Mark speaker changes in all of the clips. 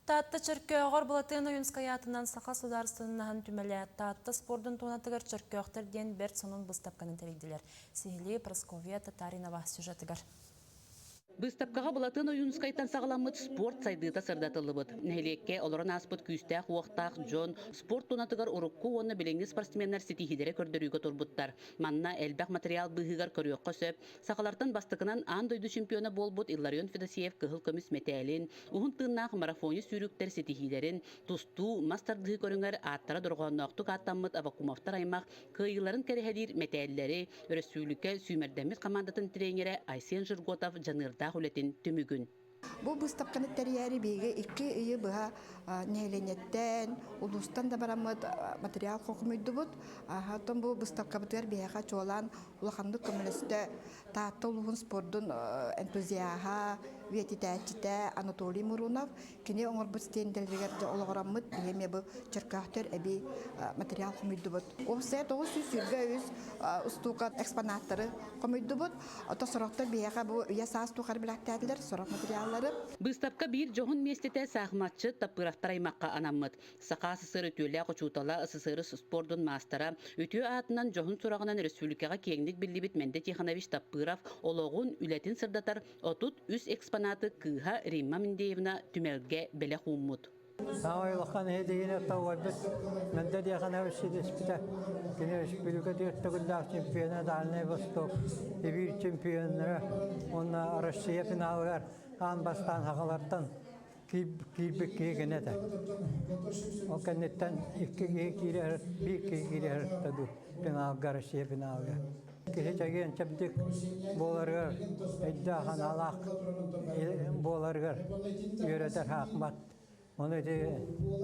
Speaker 1: Татты чыркөғыр бұлатын ойынскаятынан сақа сударыстығынан түмелі. Татты спордың туынатығыр чыркөқтір ден берт сонын бұстапқанын тәрейділер. Сихили Прасковия Татаринова сюжетігір.
Speaker 2: Быстапкаға бұлатын ойынскайтан сағаламыд спорт сайдыта сырдатылыбыд. Нәхелекке олырын аспыт күйістәқ, уақтақ, жон, спорт тунатығар урукку оны біліңгі спортсменнер сетихидері көрдірүйгі турбуттар. Манна әлбәқ материал бұғығар көріөққа сөп, сақалартан бастықынан андойду чемпиона болбут Илларион Федосиев кығыл көміс метәлін, ұғын тыңнақ марафоны сүйріктер сетихидерін, тусту, мастардығы көріңер аттара дұрғаннақтық аттамыд авакумавтар аймақ, күйіларын кәріхәдер метәлілері, өрөсүйлікке сүймердеміз командатын тренері Айсен Жырготов жанырда хүлетін түмігін.
Speaker 3: Бұл бұстапқаны тәрияри бейге икі үйі бұға нәйленеттен, ұлыстан да барамыд материал қоқымыйды бұд. Хаттан бұл бұстапқабытығар бейға чолан ұлақанды көмілісті таатты ұлығын спордың энтузияға, ветитәчіті Анатолий Мурунов. Кене оңыр бұд стенделдігерді олығырамыд бейме бұл чыркақтыр әбей материал қомыйды бұд. Оғысай тоғы сүрге өз ұстуқат экспонаттары қомыйды бұд. Тосырақтар бейға бұл үйе саас туқар біләктәділер, сұрақ материаллары.
Speaker 2: Быстапка бір жоғын местете сағматшы таппырақтар аймаққа анаммыд. Сақа сысыр өтөлі қочутала сысыры спордың мастера. Өтө атынан жоғын сұрағынан республикаға кеңдік білдібіт Менде Тиханович Таппыров олығын үлетін сырдатар отут үз экспонаты кыға Римма Миндеевна түмелге бәлі қуыммыд.
Speaker 4: Сауайлыққан едейіне тауайбыз. Менде Тиханович Сидеспіті. Кенеш бүлігі дүйттігілдақ чемпионы Дальний Восток. Эбир чемпионлары. Оны Россия финалығар. Анбастан хағалардан кирбік кегіне де. О кәнеттен екі кегірер, бір кегірер тұду. Финалға, Россия финалға. Кешечеген чәбдік боларғар, әйдіған алақ боларғар, үйретер хақмат. Оны де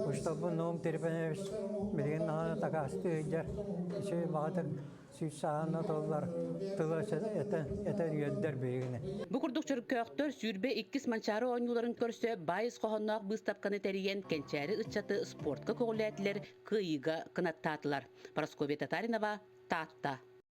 Speaker 4: ұштабы ноғым терпенеміз, білген нағаны тақасты өйдер. Кеше бағытық сүйсағаны толлар тылы әтен үйеддер бейгіне.
Speaker 2: Бұқырдық чүркөқтір сүрбе 2 манчары ойнуларын көрсе, байыз қоғаннақ бұстапқаны тәріген кәнчәрі ұтчаты спортқа көғілі әтілер күйіға қынаттатылар. Прасковия Татаринова, Татта.